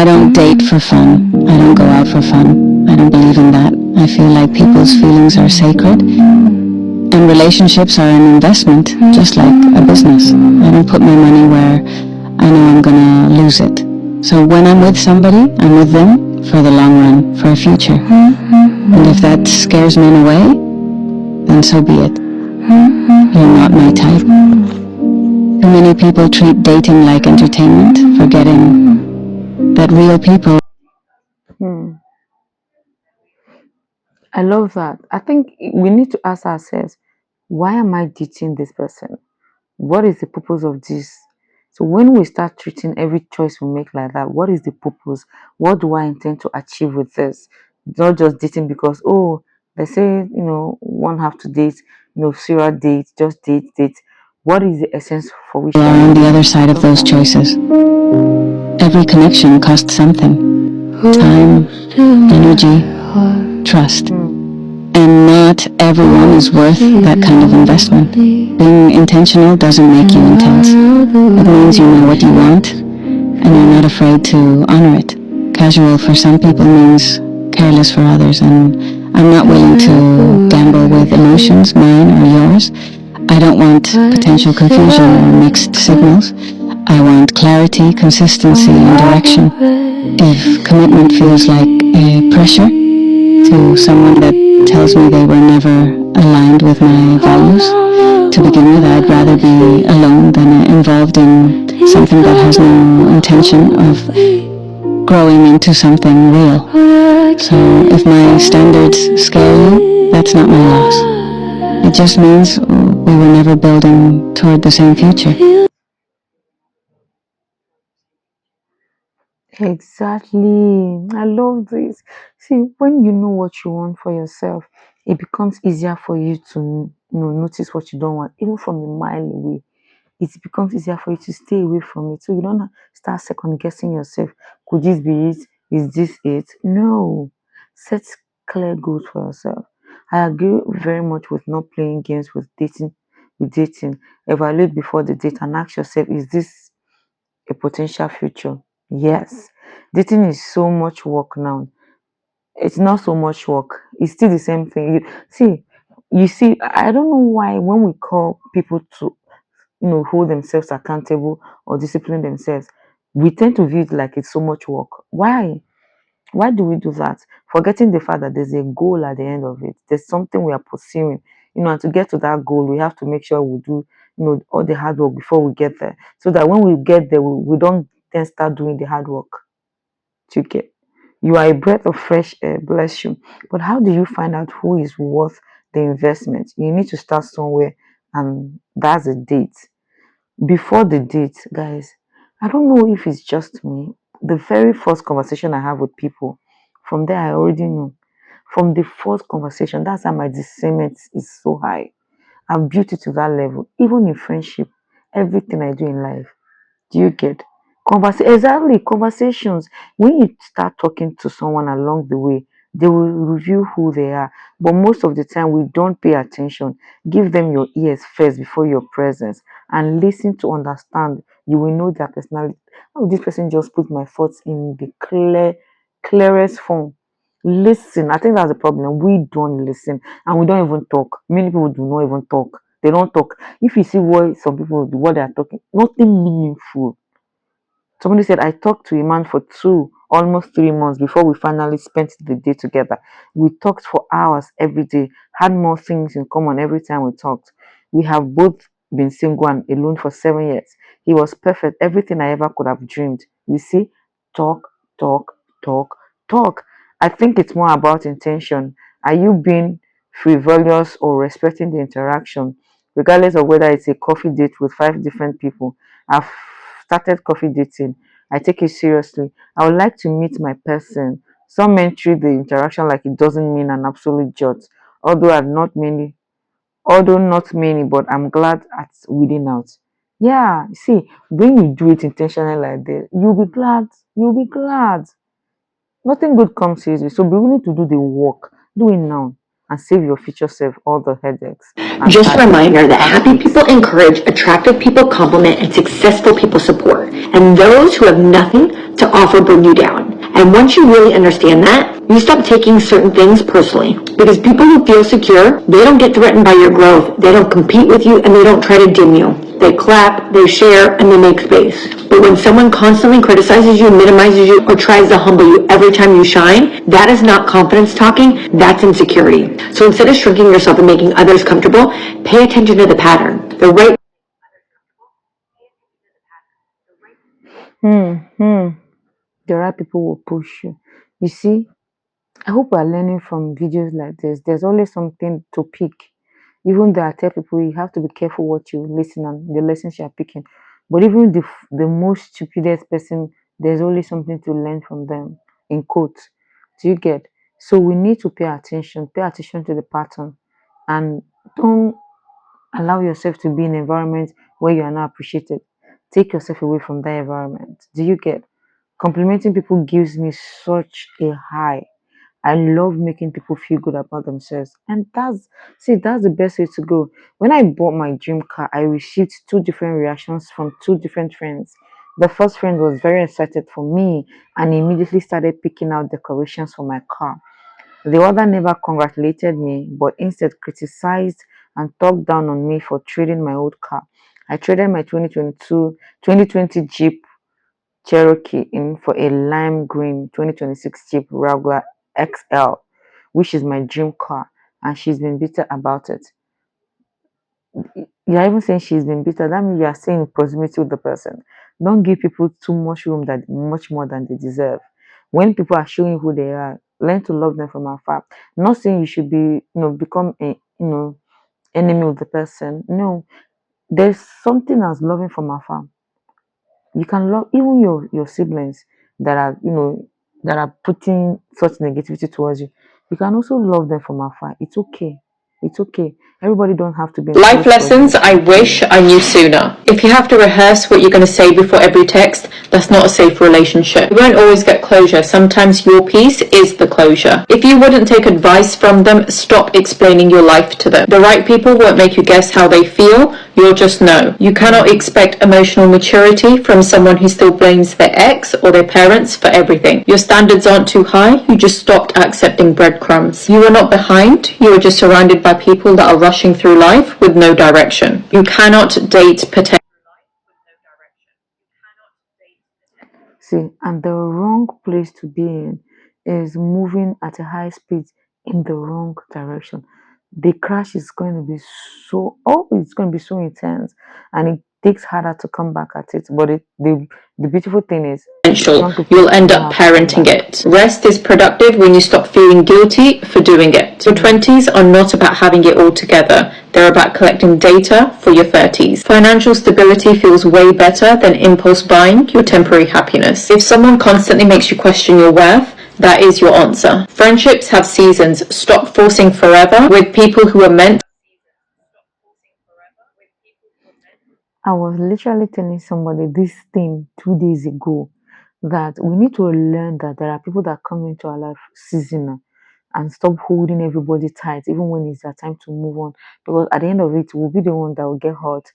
don't date for fun. I don't go out for fun. I don't believe in that. I feel like people's feelings are sacred, and relationships are an investment, just like a business. I don't put my money where I know I'm gonna lose it. So when I'm with somebody, I'm with them for the long run, for a future. And if that scares men away, then so be it. You're not my type. Too many people treat dating like entertainment, forgetting that real people. I love that. I think we need to ask ourselves, why am I dating this person? What is the purpose of this? So when we start treating every choice we make like that, what is the purpose? What do I intend to achieve with this? Not just dating because, oh, they say, one have to date, serial date, just date. What is the essence for which Are they are on the dating? other side of those choices. Every connection costs something. Time, energy, trust. And not everyone is worth that kind of investment. Being intentional doesn't make you intense. It means you know what you want, and you're not afraid to honor it. Casual for some people means careless for others, and I'm not willing to gamble with emotions, mine or yours. I don't want potential confusion or mixed signals. I want clarity, consistency, and direction. If commitment feels like a pressure to someone that tells me they were never aligned with my values, to begin with, I'd rather be alone than involved in something that has no intention of growing into something real. So if my standards scare you, that's not my loss. It just means we were never building toward the same future. Exactly. I love this. See, when you know what you want for yourself, it becomes easier for you to notice what you don't want, even from a mile away. It becomes easier for you to stay away from it. So you don't start second guessing yourself. Could this be it? Is this it? No. Set clear goals for yourself. I agree very much with not playing games with dating. Evaluate before the date and ask yourself, is this a potential future? Yes. Dating is so much work now. It's not so much work. It's still the same thing. You see, I don't know why when we call people to hold themselves accountable or discipline themselves, we tend to view it like it's so much work. Why do we do that? Forgetting the fact that there's a goal at the end of it. There's something we are pursuing. And to get to that goal, we have to make sure we do, all the hard work before we get there. So that when we get there, we don't then start doing the hard work to get. You are a breath of fresh air, bless you. But how do you find out who is worth the investment? You need to start somewhere, and that's a date. Before the date, guys, I don't know if it's just me. The very first conversation I have with people, from there I already know. From the first conversation, that's how my discernment is so high. I've built it to that level. Even in friendship, everything I do in life. Do you get? Exactly, conversations. When you start talking to someone along the way, they will reveal who they are. But most of the time, we don't pay attention. Give them your ears first before your presence and listen to understand. You will know their personality. Oh, this person just put my thoughts in the clearest form. Listen, I think that's the problem. We don't listen and we don't even talk. Many people do not even talk. They don't talk. If you see what some people do, what they are talking, nothing meaningful. Somebody said, I talked to a man for almost 3 months before we finally spent the day together. We talked for hours every day, had more things in common every time we talked. We have both been single and alone for 7 years. He was perfect, everything I ever could have dreamed. You see, talk, talk, talk, talk. I think it's more about intention. Are you being frivolous or respecting the interaction? Regardless of whether it's a coffee date with 5 different people, I've started coffee dating. I take it seriously. I would like to meet my person. Some men treat the interaction like it doesn't mean an absolute jot. Although I've not many, although not many, but I'm glad at weeding out. Yeah, see, when you do it intentionally like that, you'll be glad. You'll be glad. Nothing good comes easy. So be willing to do the work. Do it now. and save your future self all the headaches. Just a reminder that happy people encourage, attractive people compliment, and successful people support. And those who have nothing to offer bring you down. And once you really understand that, you stop taking certain things personally. Because people who feel secure, they don't get threatened by your growth. They don't compete with you and they don't try to dim you. They clap, they share, and they make space. But when someone constantly criticizes you, minimizes you, or tries to humble you every time you shine, that is not confidence talking, that's insecurity. So instead of shrinking yourself and making others comfortable, pay attention to the pattern. The right The right people will push you. You see, I hope we're learning from videos like this. There's always something to pick. Even though I tell people you have to be careful what you listen and the lessons you're picking. But even the most stupidest person, there's always something to learn from them. In quotes. Do you get? So we need to pay attention to the pattern, and don't allow yourself to be in an environment where you are not appreciated. Take yourself away from that environment. Do you get? Complimenting people gives me such a high. I love making people feel good about themselves. And that's the best way to go. When I bought my dream car, I received two different reactions from two different friends. The first friend was very excited for me and immediately started picking out decorations for my car. The other never congratulated me, but instead criticized and talked down on me for trading my old car. I traded my 2020 Jeep Cherokee in for a lime green 2026 Jeep Wrangler XL, which is my dream car, and she's been bitter about it. You're even saying she's been bitter. That means you are saying in proximity with the person. Don't give people too much room, that much more than they deserve. When people are showing who they are, learn to love them from afar. Not saying you should be, become a, enemy with the person. No, there's something as loving from afar. You can love even your siblings that are, that are putting such negativity towards you. You can also love them from afar. It's okay. It's okay. Everybody don't have to be in life close lessons proximity I with wish you. I knew sooner. If you have to rehearse what you're going to say before every text, that's not a safe relationship. You won't always get closure. Sometimes your piece is the closure. If you wouldn't take advice from them, stop explaining your life to them. The right people won't make you guess how they feel. You'll just know. You cannot expect emotional maturity from someone who still blames their ex or their parents for everything. Your standards aren't too high. You just stopped accepting breadcrumbs. You are not behind. You are just surrounded by people that are rushing through life with no direction. You cannot date potential. See, and the wrong place to be in is moving at a high speed in the wrong direction. The crash is going to be it's going to be so intense, and it takes harder to come back at it. But the beautiful thing is, young You'll people end know up how to come parenting back. it. Rest is productive when you stop feeling guilty for doing it. Your 20s are not about having it all together. They're about collecting data for your 30s. Financial stability feels way better than impulse buying your temporary happiness. If someone constantly makes you question your worth, that is your answer. Friendships have seasons. Stop forcing forever with people who are meant. I was literally telling somebody this thing 2 days ago, that we need to learn that there are people that come into our life seasonal, and stop holding everybody tight even when it's their time to move on, because at the end of it, we'll be the one that will get hurt.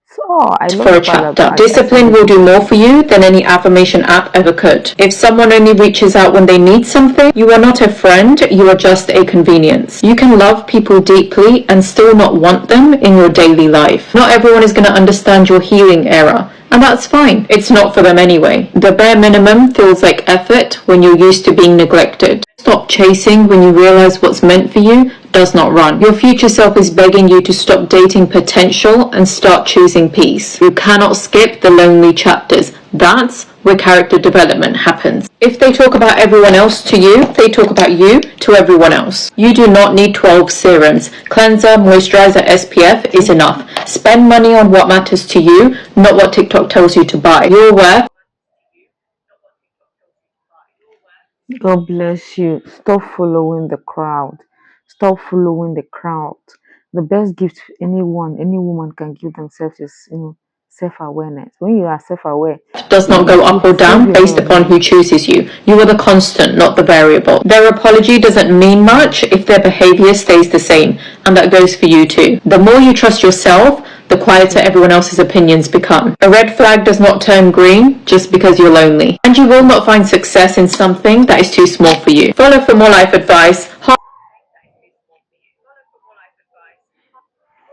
So I love For the a fact that chapter. I said Discipline this will to do more people. for you than any affirmation app ever could. If someone only reaches out when they need something, you are not a friend, you are just a convenience. You can love people deeply and still not want them in your daily life. Not everyone is going to understand your healing era. And that's fine. It's not for them anyway. The bare minimum feels like effort when you're used to being neglected. Stop chasing when you realize what's meant for you does not run. Your future self is begging you to stop dating potential and start choosing peace. You cannot skip the lonely chapters. That's where character development happens. If they talk about everyone else to you, they talk about you to everyone else. You do not need 12 serums. Cleanser, moisturizer, SPF is enough. Spend money on what matters to you, not what TikTok tells you to buy. Your worth. God bless you. Stop following the crowd. Stop following the crowd. The best gift any woman can give themselves is, self-awareness. When you are self-aware, does not go up or down based upon who chooses you. You are the constant, not the variable. Their apology doesn't mean much if their behavior stays the same, and that goes for you too. The more you trust yourself, the quieter everyone else's opinions become. A red flag does not turn green just because you're lonely. And you will not find success in something that is too small for you. Follow for more life advice.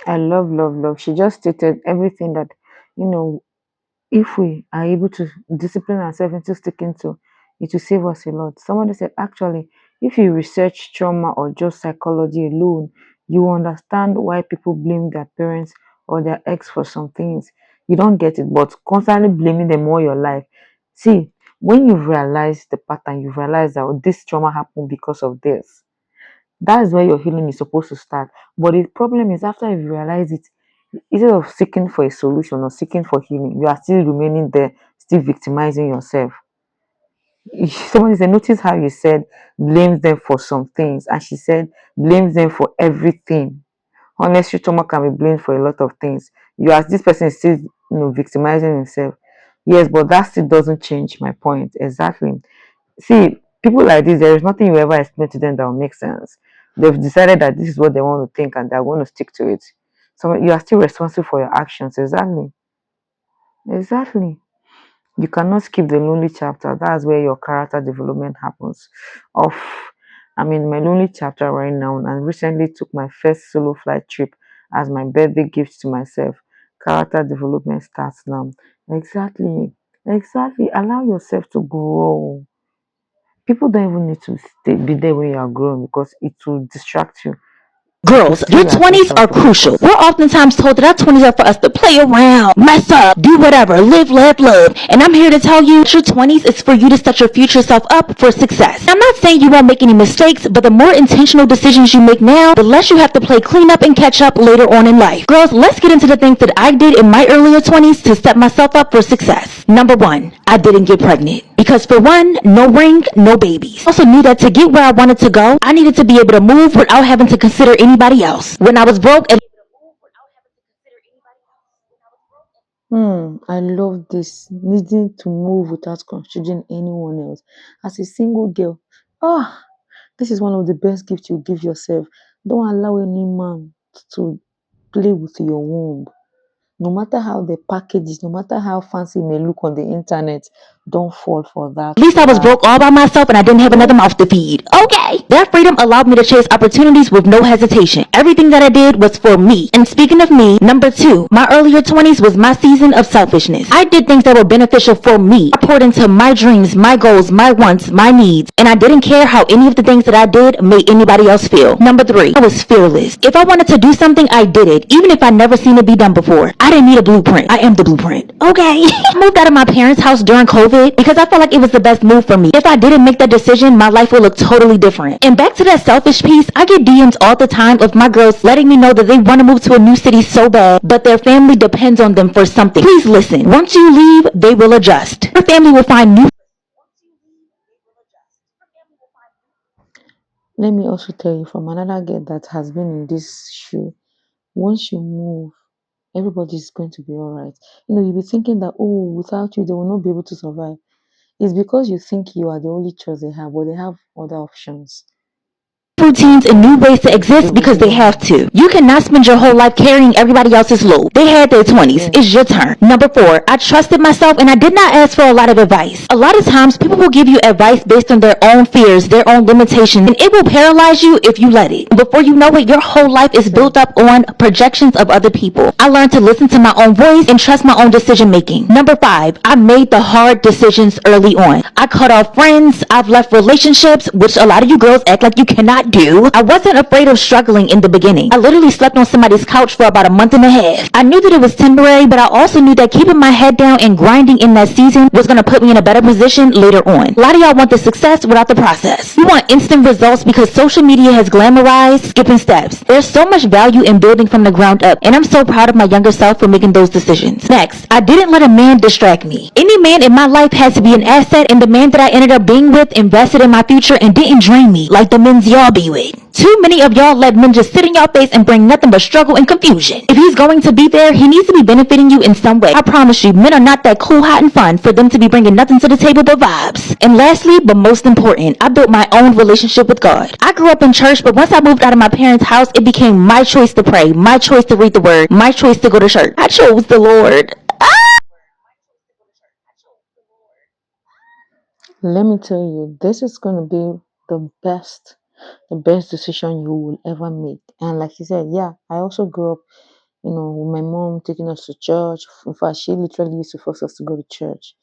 I love. She just stated everything that, you know, if we are able to discipline ourselves into sticking to, it will save us a lot. Somebody said, actually, if you research trauma or just psychology alone, you understand why people blame their parents or their ex for some things. You don't get it, but constantly blaming them all your life. See, when you realize the pattern, you realize that, oh, this trauma happened because of this. That's where your healing is supposed to start. But the problem is, after you realize it, instead of seeking for a solution or seeking for healing, you are still remaining there, still victimizing yourself. Somebody said, notice how you said blames them for some things, and she said blames them for everything. Honestly, trauma can be blamed for a lot of things. You, as this person, is still, victimizing himself. Yes, but that still doesn't change my point. Exactly. See, people like this, there is nothing you ever explain to them that will make sense. They've decided that this is what they want to think and they're going to stick to it. So you are still responsible for your actions. Exactly. You cannot skip the lonely chapter. That's where your character development happens. Of I'm in my lonely chapter right now, and recently took my first solo flight trip as my birthday gift to myself. Character development starts now. Exactly. Allow yourself to grow. People don't even need to be there when you are growing, because it will distract you. Girls, your 20s are crucial. We're oftentimes told that our 20s are for us to play around, mess up, do whatever, live, laugh, love. And I'm here to tell you, your 20s is for you to set your future self up for success. I'm not saying you won't make any mistakes, but the more intentional decisions you make now, the less you have to play cleanup and catch up later on in life. Girls, let's get into the things that I did in my earlier 20s to set myself up for success. Number one, I didn't get pregnant. Because for one, no ring, no babies. I also knew that to get where I wanted to go, I needed to be able to move without having to consider anybody else. When I was broke and I love this. Needing to move without considering anyone else. As a single girl, this is one of the best gifts you give yourself. Don't allow any man to play with your womb. No matter how the package is, no matter how fancy it may look on the internet, don't fall for that. at least I was broke all by myself and I didn't have another mouth to feed. Okay. That freedom allowed me to chase opportunities with no hesitation. Everything that I did was for me. And speaking of me, number two, my earlier 20s was my season of selfishness. I did things that were beneficial for me. I poured into my dreams, my goals, my wants, my needs, and I didn't care how any of the things that I did made anybody else feel. Number three, I was fearless. If I wanted to do something, I did it, even if I'd never seen it be done before. I didn't need a blueprint. I am the blueprint. Okay. I moved out of my parents' house during COVID because I felt like it was the best move for me. If I didn't make that decision, my life would look totally different. And back to that selfish piece, I get DMs all the time of my girls letting me know that they want to move to a new city so bad, but their family depends on them for something. Please listen. Once you leave, they will adjust. Your family will find new. Let me also tell you from another girl that has been in this shoe. Once you move, everybody's going to be all right. You'll be thinking that, oh, without you, they will not be able to survive. It's because you think you are the only choice they have, but they have other options. Routines and new ways to exist because they have to. You cannot spend your whole life carrying everybody else's load. They had their 20s. It's your turn. Number four, I trusted myself and I did not ask for a lot of advice. A lot of times people will give you advice based on their own fears, their own limitations, and it will paralyze you if you let it. Before you know it, your whole life is built up on projections of other people. I learned to listen to my own voice and trust my own decision making. Number five, I made the hard decisions early on. I cut off friends. I've left relationships, which a lot of you girls act like you cannot do. I wasn't afraid of struggling in the beginning. I literally slept on somebody's couch for about a month and a half. I knew that it was temporary, but I also knew that keeping my head down and grinding in that season was going to put me in a better position later on. A lot of y'all want the success without the process. You want instant results because social media has glamorized skipping steps. There's so much value in building from the ground up, and I'm so proud of my younger self for making those decisions. Next, I didn't let a man distract me. Any man in my life has to be an asset, and the man that I ended up being with invested in my future and didn't drain me like the men's y'all be with. Too many of y'all let men just sit in your face and bring nothing but struggle and confusion. If he's going to be there, he needs to be benefiting you in some way. I promise you, men are not that cool, hot, and fun for them to be bringing nothing to the table but vibes. And lastly, but most important, I built my own relationship with God. I grew up in church, but once I moved out of my parents' house, it became my choice to pray, my choice to read the word, my choice to go to church. I chose the Lord. Let me tell you, this is going to be the best decision you will ever make. And like you said, yeah, I also grew up, with my mom taking us to church. In fact, she literally used to force us to go to church.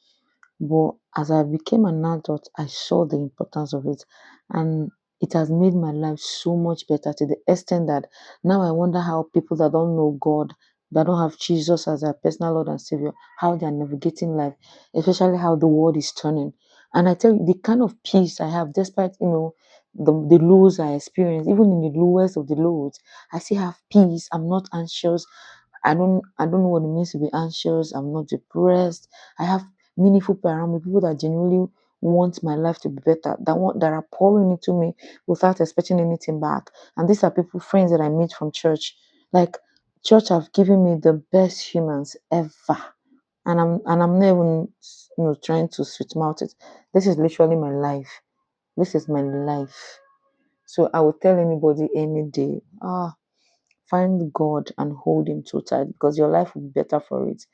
But as I became an adult, I saw the importance of it. And it has made my life so much better to the extent that now I wonder how people that don't know God, that don't have Jesus as their personal Lord and Savior, how they are navigating life, especially how the world is turning. And I tell you, the kind of peace I have, despite, the lows I experience, even in the lowest of the lows, I still have peace. I'm not anxious. I don't know what it means to be anxious. I'm not depressed. I have meaningful people around me, people that genuinely want my life to be better, that are pouring into me without expecting anything back. And these are people, friends that I meet from church. Like, church have given me the best humans ever. And I'm not even trying to sweet mouth it. This is literally my life. This is my life. So I would tell anybody any day, find God and hold him so tight, because your life will be better for it.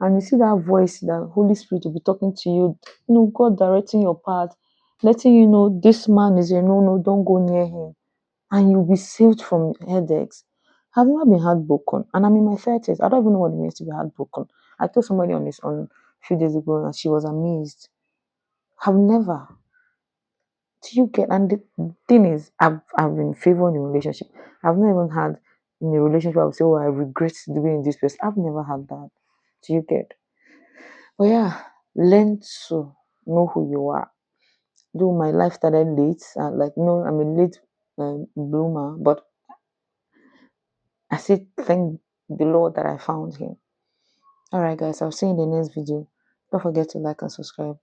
And you see that voice, that Holy Spirit will be talking to you, God directing your path, letting you know this man is a no, don't go near him. And you'll be saved from headaches. I've never been heartbroken, and I'm in my 30s. I don't even know what it means to be heartbroken. I told somebody on a few days ago, and she was amazed. I've never. Do you get? And the thing is, I've been favored in relationship. I've not even had in a relationship I would say, I regret being in this place. I've never had that. Do you get? But yeah, learn to know who you are. Though my life started late, no, I'm a late bloomer, but I still thank the Lord that I found him. Alright, guys, I'll see you in the next video. Don't forget to like and subscribe.